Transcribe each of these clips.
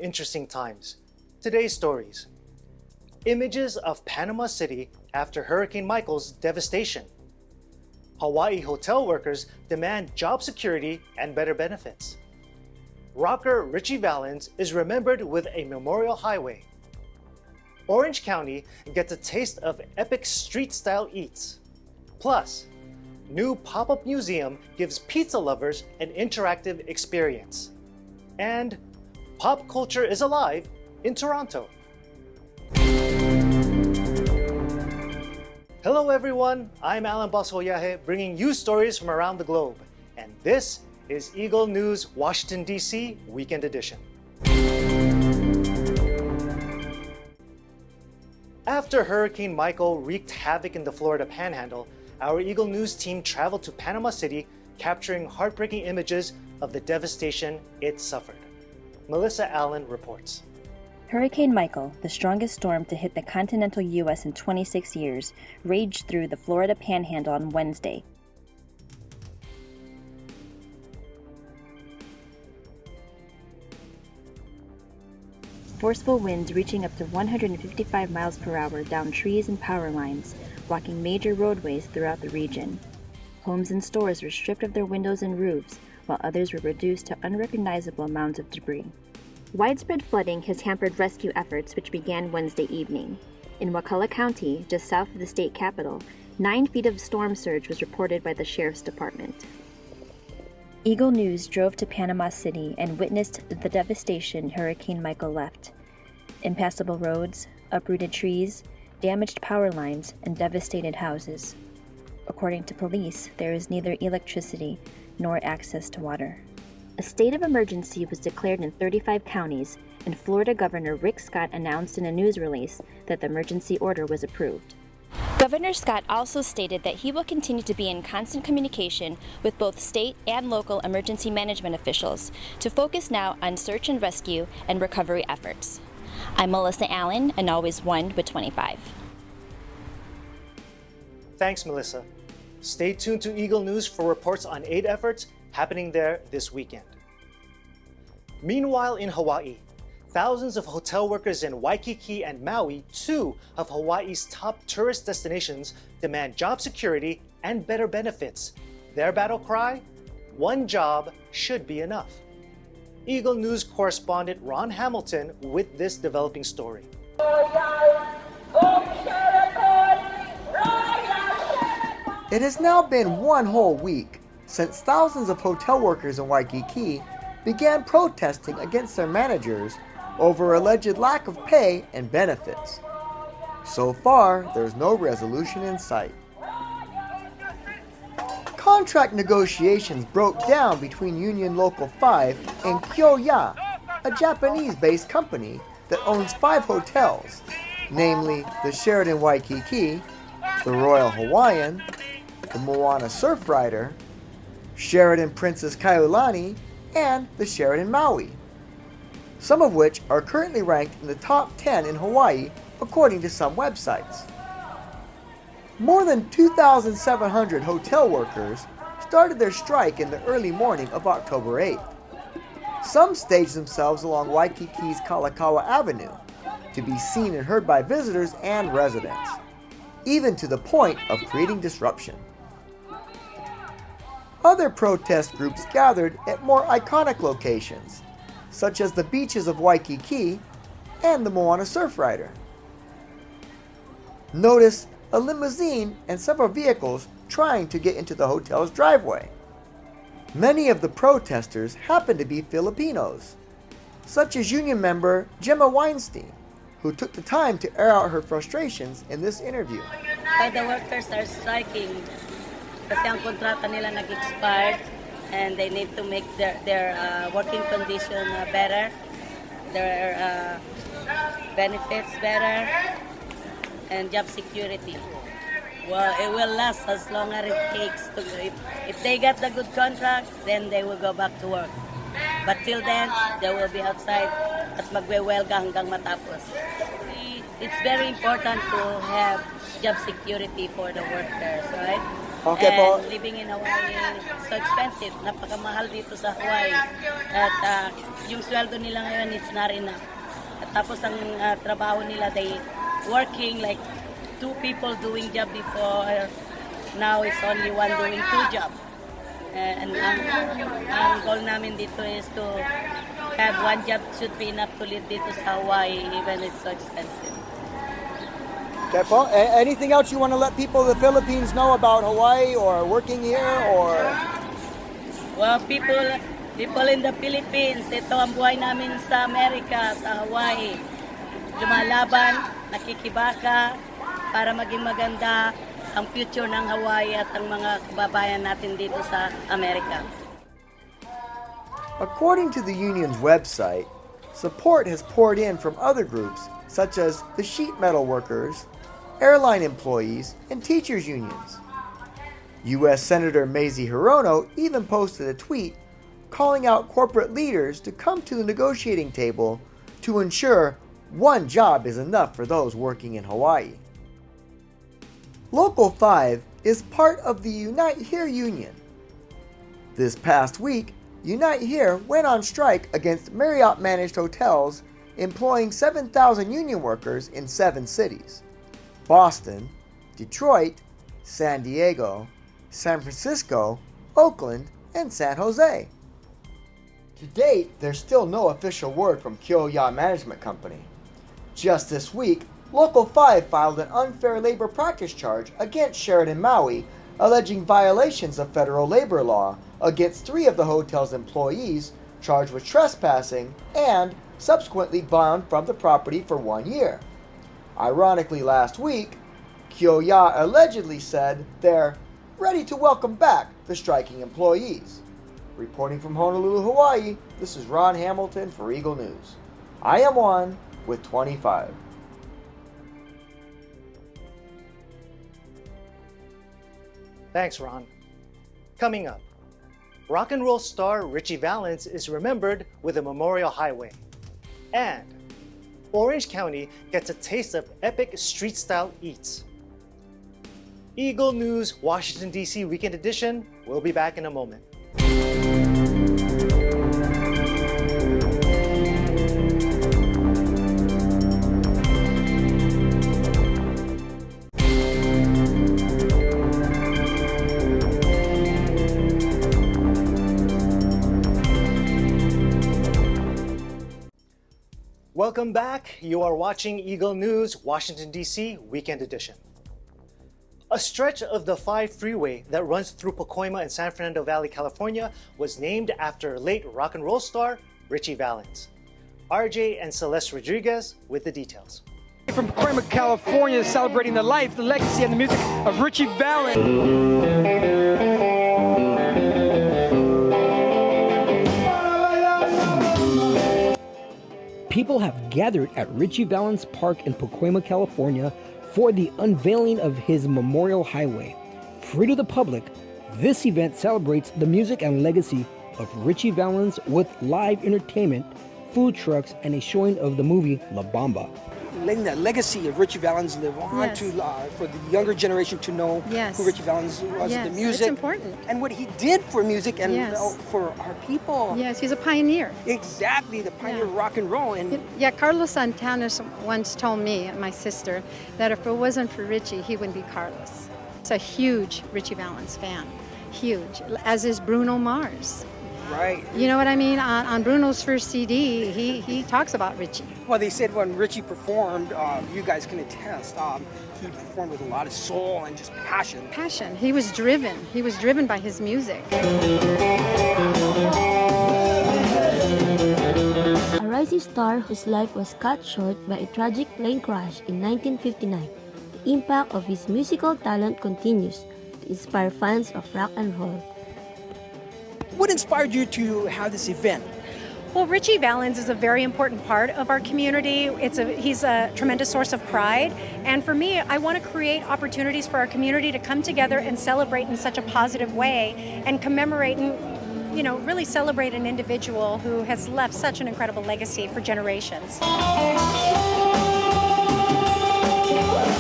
interesting times. Today's stories. Images of Panama City after Hurricane Michael's devastation. Hawaii hotel workers demand job security and better benefits. Rocker Richie Valens is remembered with a memorial highway. Orange County gets a taste of epic street-style eats. Plus, new pop-up museum gives pizza lovers an interactive experience. And pop culture is alive in Toronto. Hello everyone, I'm Alan Basoyahe bringing you stories from around the globe. And this is Eagle News Washington, D.C. Weekend Edition. After Hurricane Michael wreaked havoc in the Florida Panhandle, our Eagle News team traveled to Panama City, capturing heartbreaking images of the devastation it suffered. Melissa Allen reports. Hurricane Michael, the strongest storm to hit the continental U.S. in 26 years, raged through the Florida Panhandle on Wednesday. Forceful winds reaching up to 155 miles per hour down trees and power lines, blocking major roadways throughout the region. Homes and stores were stripped of their windows and roofs, while others were reduced to unrecognizable amounts of debris. Widespread flooding has hampered rescue efforts, which began Wednesday evening. In Wakulla County, just south of the state capital, 9 feet of storm surge was reported by the Sheriff's Department. Eagle News drove to Panama City and witnessed the devastation Hurricane Michael left. Impassable roads, uprooted trees, damaged power lines, and devastated houses. According to police, there is neither electricity nor access to water. A state of emergency was declared in 35 counties, and Florida Governor Rick Scott announced in a news release that the emergency order was approved. Governor Scott also stated that he will continue to be in constant communication with both state and local emergency management officials to focus now on search and rescue and recovery efforts. I'm Melissa Allen, and always one with 25. Thanks, Melissa. Stay tuned to Eagle News for reports on aid efforts happening there this weekend. Meanwhile, in Hawaii, thousands of hotel workers in Waikiki and Maui, two of Hawaii's top tourist destinations, demand job security and better benefits. Their battle cry? One job should be enough. Eagle News correspondent Ron Hamilton with this developing story. It has now been one whole week since thousands of hotel workers in Waikiki began protesting against their managers over alleged lack of pay and benefits. So far, there's no resolution in sight. Contract negotiations broke down between Union Local 5 and Kyoya, a Japanese-based company that owns 5 hotels, namely the Sheraton Waikiki, the Royal Hawaiian, the Moana Surfrider, Sheraton Princess Kailani, and the Sheraton Maui, some of which are currently ranked in the top 10 in Hawaii according to some websites. More than 2,700 hotel workers started their strike in the early morning of October 8th. Some staged themselves along Waikiki's Kalakaua Avenue to be seen and heard by visitors and residents, even to the point of creating disruption. Other protest groups gathered at more iconic locations, such as the beaches of Waikiki and the Moana Surfrider. Notice a limousine and several vehicles trying to get into the hotel's driveway. Many of the protesters happen to be Filipinos, such as union member Gemma Weinstein, who took the time to air out her frustrations in this interview. The workers are striking kasi ang kontrata nila nag-expired and they need to make their working condition better, their benefits better, and job security. Well, it will last as long as it takes. If they get the good contract, then they will go back to work. But till then, they will be outside at magwe-welga hanggang matapos. It's very important to have job security for the workers, right? Okay and po. living in Hawaii is so expensive. Napakamahal dito sa Hawaii. At yung sweldo nila ngayon is not enough. At tapos ang trabaho nila, they working like 2 people doing job before. Now it's only one doing 2 jobs. And ang goal namin dito is to have 1 job should be enough to live dito sa Hawaii even it's so expensive. Okay po. Anything else you want to let people of the Philippines know about Hawaii or working here or? Well, people in the Philippines, ito ang buhay namin sa Amerika, sa Hawaii. Lumalaban, nakikibaka para maging maganda ang future ng Hawaii at ang mga kababayan natin dito sa Amerika. According to the union's website, support has poured in from other groups such as the sheet metal workers, airline employees, and teachers' unions. U.S. Senator Mazie Hirono even posted a tweet calling out corporate leaders to come to the negotiating table to ensure 1 job is enough for those working in Hawaii. Local 5 is part of the Unite Here union. This past week, Unite Here went on strike against Marriott-managed hotels employing 7,000 union workers in 7 cities: Boston, Detroit, San Diego, San Francisco, Oakland, and San Jose. To date, there's still no official word from Kyoya Management Company. Just this week, Local 5 filed an unfair labor practice charge against Sheraton Maui, alleging violations of federal labor law against 3 of the hotel's employees charged with trespassing and subsequently banned from the property for 1 year. Ironically, last week, Kyoya allegedly said they're ready to welcome back the striking employees. Reporting from Honolulu, Hawaii, this is Ron Hamilton for Eagle News. I am Juan with 25. Thanks, Ron. Coming up, rock and roll star Richie Valens is remembered with a memorial highway. And Orange County gets a taste of epic street-style eats. Eagle News Washington, D.C. Weekend Edition. We'll be back in a moment. Welcome back. You are watching Eagle News Washington, D.C. Weekend Edition. A stretch of the 5 freeway that runs through Pacoima and San Fernando Valley, California was named after late rock and roll star Richie Valens. RJ and Celeste Rodriguez with the details. From Pacoima, California, celebrating the life, the legacy, and the music of Richie Valens. People have gathered at Richie Valens Park in Pacoima, California for the unveiling of his memorial highway. Free to the public, this event celebrates the music and legacy of Richie Valens with live entertainment, food trucks, and a showing of the movie La Bamba. Letting that legacy of Richie Valens live on Yes. for the younger generation to know Yes. who Richie Valens was, Yes, the it's music, important. and what he did for music and Yes. for our people. Yes, he's a pioneer. Exactly, the pioneer of Yeah. rock and roll. And Yeah, Carlos Santana once told me and my sister that if it wasn't for Richie, he wouldn't be Carlos. He's a huge Richie Valens fan, huge, as is Bruno Mars. right. You know what I mean? On Bruno's first CD, he talks about Richie. Well, they said when Richie performed, you guys can attest, he performed with a lot of soul and just passion. Passion. He was driven. He was driven by his music. A rising star whose life was cut short by a tragic plane crash in 1959, the impact of his musical talent continues to inspire fans of rock and roll. What inspired you to have this event? Well, Richie Valens is a very important part of our community. He's a tremendous source of pride. And for me, I want to create opportunities for our community to come together and celebrate in such a positive way and commemorate and, really celebrate an individual who has left such an incredible legacy for generations.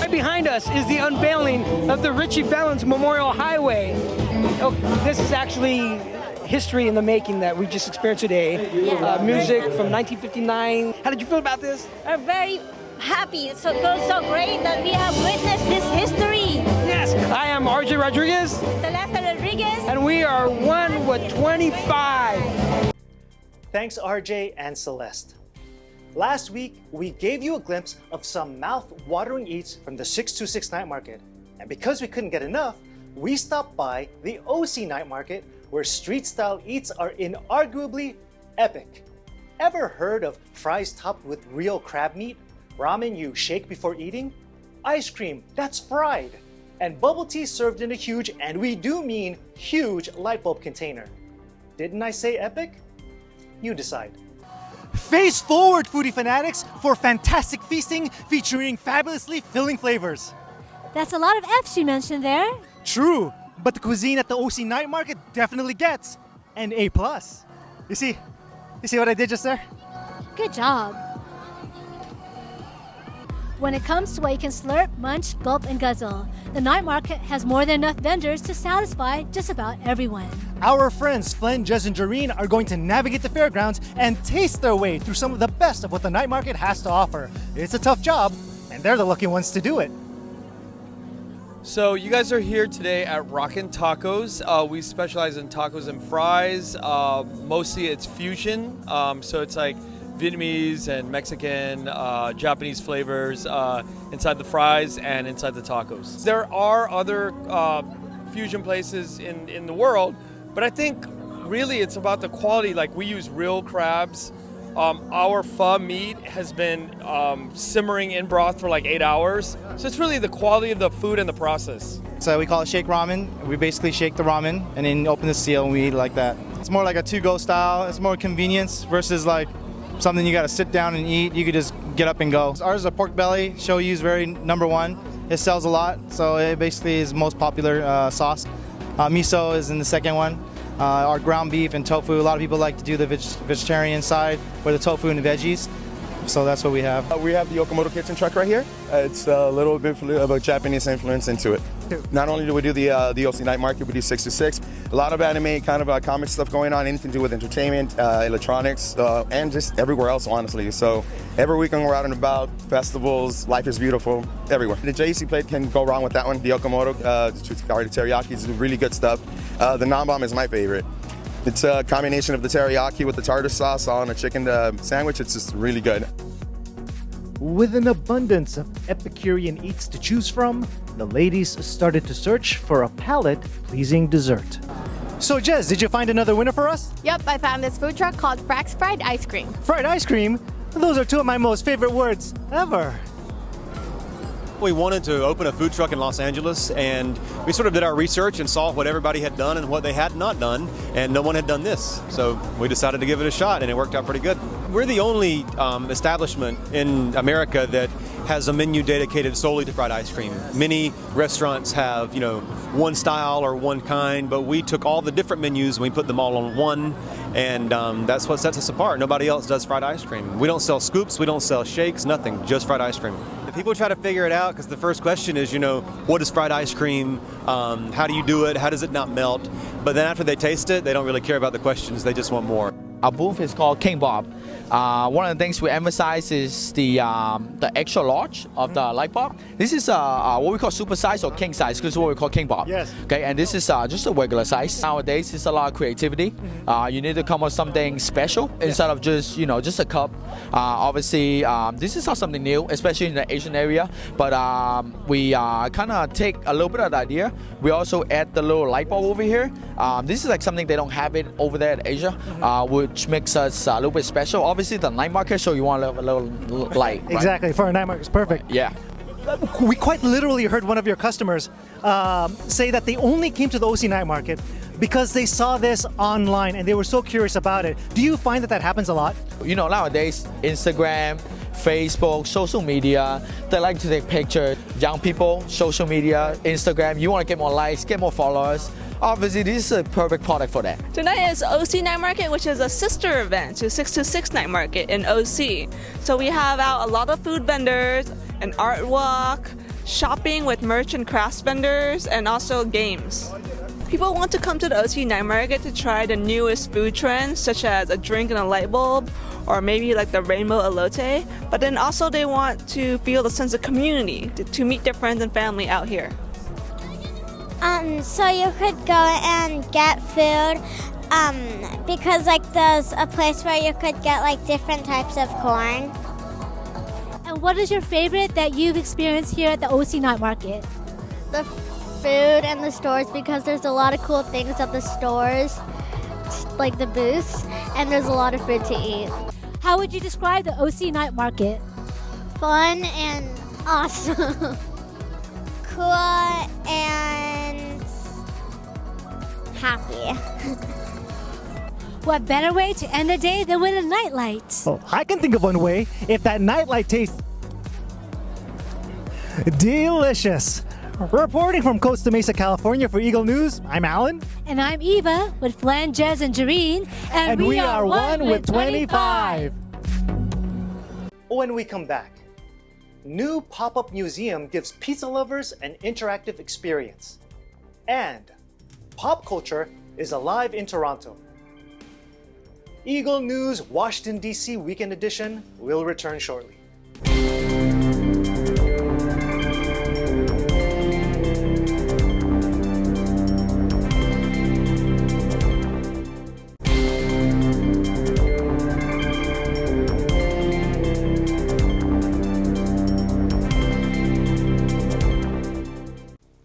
Right behind behind us is the unveiling of the Richie Valens Memorial Highway. Oh, this is actually history in the making that we just experienced today. Music from 1959. How did you feel about this? We're very happy. It feels so great that we have witnessed this history. Yes, I am RJ Rodriguez. Celeste Rodriguez. And we are 1 with 25. Thanks, RJ and Celeste. Last week, we gave you a glimpse of some mouth-watering eats from the 626 Night Market. And because we couldn't get enough, we stopped by the OC Night Market, where street-style eats are inarguably epic. Ever heard of fries topped with real crab meat? Ramen you shake before eating? Ice cream that's fried? And bubble tea served in a huge, and we do mean huge, light bulb container. Didn't I say epic? You decide. Face forward, foodie fanatics, for fantastic feasting featuring fabulously filling flavors. That's a lot of F's you mentioned there. True, but the cuisine at the OC Night Market definitely gets an A+. You see what I did just there? Good job. When it comes to what you can slurp, munch, gulp, and guzzle, the night market has more than enough vendors to satisfy just about everyone. Our friends Flynn, Jez, and Jareen are going to navigate the fairgrounds and taste their way through some of the best of what the night market has to offer. It's a tough job, and they're the lucky ones to do it. So you guys are here today at Rockin' Tacos. We specialize in tacos and fries. Mostly it's fusion, so it's like Vietnamese and Mexican, Japanese flavors inside the fries and inside the tacos. There are other fusion places in the world, but I think really it's about the quality. Like, we use real crabs. Our pho meat has been simmering in broth for like 8 hours. So it's really the quality of the food and the process. So we call it shake ramen. We basically shake the ramen and then open the seal and we eat it like that. It's more like a to-go style. It's more convenience versus like something you got to sit down and eat. You could just get up and go. Ours is a pork belly. Shoyu is very #1. It sells a lot, so it basically is most popular sauce. Miso is in the second one. Our ground beef and tofu. A lot of people like to do the vegetarian side or the tofu and the veggies. So that's what we have. We have the Okamoto kitchen truck right here. It's a little bit of a Japanese influence into it. Not only do we do the OC Night Market, we do 626. A lot of anime, kind of comic stuff going on, anything to do with entertainment, electronics, and just everywhere else, honestly. So every weekend we're out and about, festivals, life is beautiful, everywhere. The JC plate can go wrong with that one. The Okamoto, the teriyaki is really good stuff. The Nanbam is my favorite. It's a combination of the teriyaki with the tartar sauce on a chicken sandwich. It's just really good. With an abundance of Epicurean eats to choose from, the ladies started to search for a palate-pleasing dessert. So Jez, did you find another winner for us? Yep, I found this food truck called Frack's Fried Ice Cream. Fried ice cream? Those are two of my most favorite words ever. We wanted to open a food truck in Los Angeles, and we sort of did our research and saw what everybody had done and what they had not done, and no one had done this. So we decided to give it a shot, and it worked out pretty good. We're the only establishment in America that has a menu dedicated solely to fried ice cream. Many restaurants have, one style or one kind, but we took all the different menus and we put them all on one, and that's what sets us apart. Nobody else does fried ice cream. We don't sell scoops, we don't sell shakes, nothing, just fried ice cream. People try to figure it out because the first question is, what is fried ice cream? How do you do it? How does it not melt? But then after they taste it, they don't really care about the questions. They just want more. Our booth is called King Bob. One of the things we emphasize is the extra large of the light bulb. This is what we call super size or king size. This is what we call King Bob. Yes. Okay, and this is just a regular size. Nowadays, it's a lot of creativity. You need to come up with something special instead of just just a cup. Obviously, this is not something new, especially in the Asian area. But we kind of take a little bit of the idea. We also add the little light bulb over here. This is like something they don't have it over there in Asia, which makes us a little bit special. Obviously, the night market, so you want a little light. Right? Exactly, for a night market, it's perfect. Yeah. We quite literally heard one of your customers say that they only came to the OC Night Market because they saw this online and they were so curious about it. Do you find that happens a lot? Nowadays, Instagram, Facebook, social media, they like to take pictures. Young people, social media, Instagram, you want to get more likes, get more followers. Obviously, this is a perfect product for that. Tonight is OC Night Market, which is a sister event to 626 Night Market in OC. So we have out a lot of food vendors, an art walk, shopping with merch and crafts vendors, and also games. People want to come to the OC Night Market to try the newest food trends, such as a drink and a light bulb, or maybe like the rainbow elote. But then also they want to feel the sense of community, to meet their friends and family out here. So you could go and get food, because like there's a place where you could get like different types of corn. And what is your favorite that you've experienced here at the OC Night Market? The food and the stores, because there's a lot of cool things at the stores, like the booths, and there's a lot of food to eat. How would you describe the OC Night Market? Fun and awesome. Cool and happy. What better way to end the day than with a nightlight? Oh, I can think of one way. If that nightlight tastes delicious. Reporting from Costa Mesa, California for Eagle News, I'm Alan. And I'm Eva with Flan, Jez, and Jareen. And we are one with 25. When we come back, new pop-up museum gives pizza lovers an interactive experience. And pop culture is alive in Toronto. Eagle News Washington, D.C. Weekend Edition will return shortly.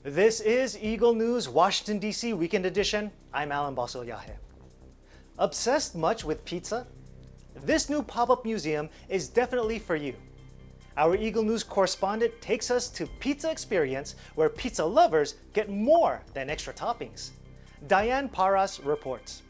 This is Eagle News Washington, D.C. Weekend Edition. I'm Alan Basolyahe. Obsessed much with pizza? This new pop-up museum is definitely for you. Our Eagle News correspondent takes us to Pizza Experience, where pizza lovers get more than extra toppings. Diane Paras reports.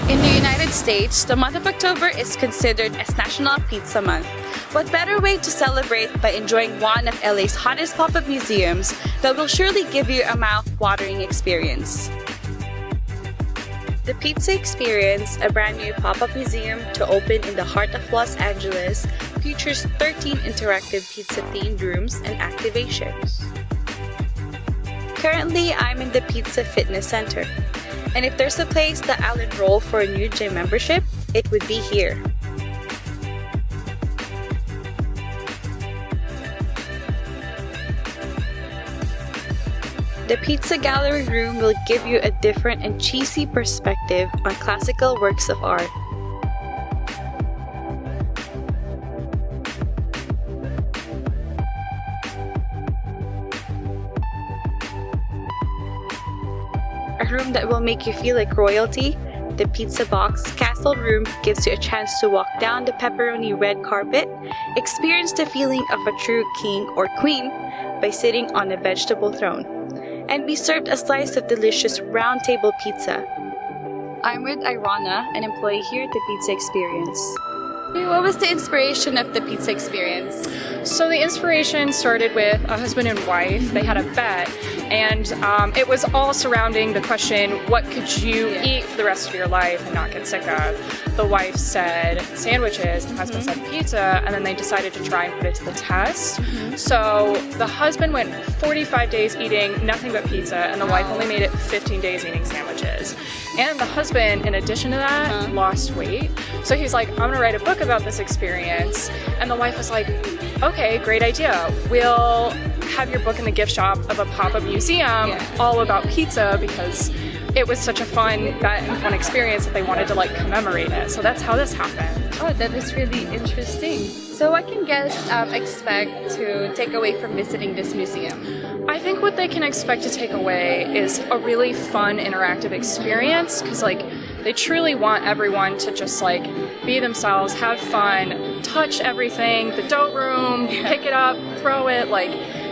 In the United States, the month of October is considered as National Pizza Month. What better way to celebrate by enjoying one of LA's hottest pop-up museums that will surely give you a mouth-watering experience. The Pizza Experience, a brand new pop-up museum to open in the heart of Los Angeles, features 13 interactive pizza-themed rooms and activations. Currently, I'm in the Pizza Fitness Center. And if there's a place that I'll enroll for a new gym membership, it would be here. The Pizza Gallery room will give you a different and cheesy perspective on classical works of art. A room that will make you feel like royalty, the Pizza Box Castle room gives you a chance to walk down the pepperoni red carpet, experience the feeling of a true king or queen by sitting on a vegetable throne, and be served a slice of delicious round table pizza. I'm with Irana, an employee here at the Pizza Experience. What was the inspiration of the Pizza Experience? So the inspiration started with a husband and wife. They had a bet, and it was all surrounding the question, what could you eat for the rest of your life and not get sick of? The wife said sandwiches, the husband said pizza, and then they decided to try and put it to the test. So the husband went 45 days eating nothing but pizza, and the wife only made it 15 days eating sandwiches. And the husband, in addition to that, lost weight. So he was like, I'm gonna write a book about this experience. And the wife was like, okay, great idea. We'll have your book in the gift shop of a pop-up museum all about pizza, because it was such a fun bet and fun experience that they wanted to like commemorate it. So that's how this happened. Oh, that is really interesting. So what can guests expect to take away from visiting this museum? I think what they can expect to take away is a really fun interactive experience, because like they truly want everyone to just like be themselves, have fun, touch everything, the dough room, pick it up, throw it, like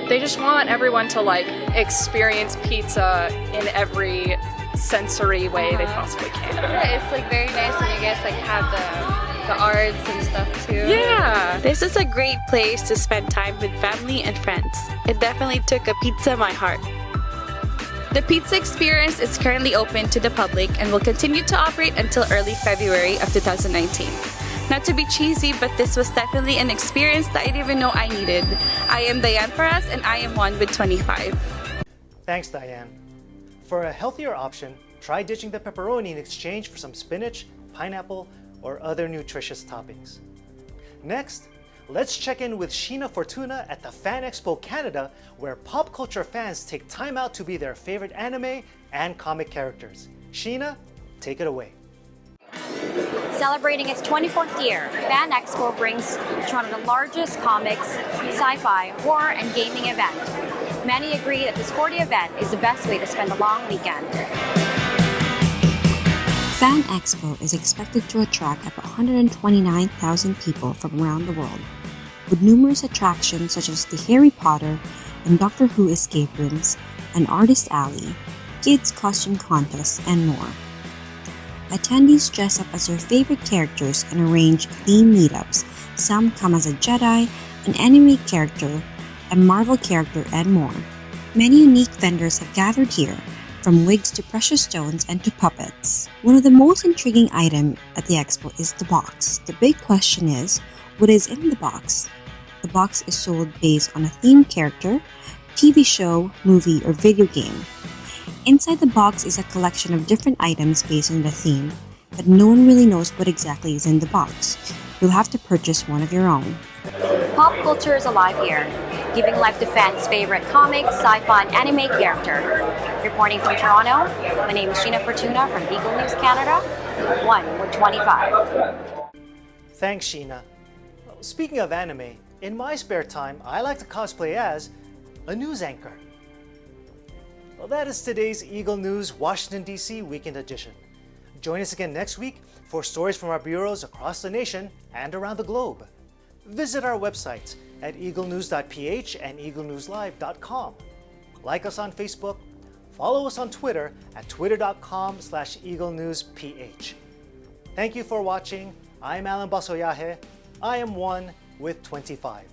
they just want everyone to like experience pizza in every sensory way they possibly can. Yeah, it's like very nice when you guys like have the arts and stuff too. Yeah. This is a great place to spend time with family and friends. It definitely took a pizza to my heart. The Pizza Experience is currently open to the public and will continue to operate until early February of 2019. Not to be cheesy, but this was definitely an experience that I didn't even know I needed. I am Diane Perez, and I am one with 25. Thanks, Diane. For a healthier option, try ditching the pepperoni in exchange for some spinach, pineapple, or other nutritious toppings. Next, let's check in with Sheena Fortuna at the Fan Expo Canada, where pop culture fans take time out to be their favorite anime and comic characters. Sheena, take it away. Celebrating its 24th year, Fan Expo brings one of the largest comics, sci-fi, horror, and gaming event. Many agree that this 40 event is the best way to spend a long weekend. Fan Expo is expected to attract about 129,000 people from around the world, with numerous attractions such as the Harry Potter and Doctor Who escape rooms, an artist alley, kids costume contests, and more. Attendees dress up as their favorite characters and arrange theme meetups. Some come as a Jedi, an anime character, a Marvel character, and more. Many unique vendors have gathered here, from wigs to precious stones and to puppets. One of the most intriguing items at the expo is the box. The big question is, what is in the box? The box is sold based on a themed character, TV show, movie, or video game. Inside the box is a collection of different items based on the theme, but no one really knows what exactly is in the box. You'll have to purchase one of your own. Pop culture is alive here, giving life to fans' favorite comic, sci-fi, and anime character. Reporting from Toronto, my name is Sheena Fortuna from Eagle News Canada, 1 with 25. Thanks, Sheena. Speaking of anime, in my spare time, I like to cosplay as a news anchor. Well, that is today's Eagle News Washington, D.C. Weekend Edition. Join us again next week for stories from our bureaus across the nation and around the globe. Visit our websites at Eaglenews.PH and EagleNewsLive.com. Like us on Facebook, follow us on Twitter at twitter.com/EagleNewsPH. Thank you for watching. I'm Alan Basoyahe. I am 1 with 25.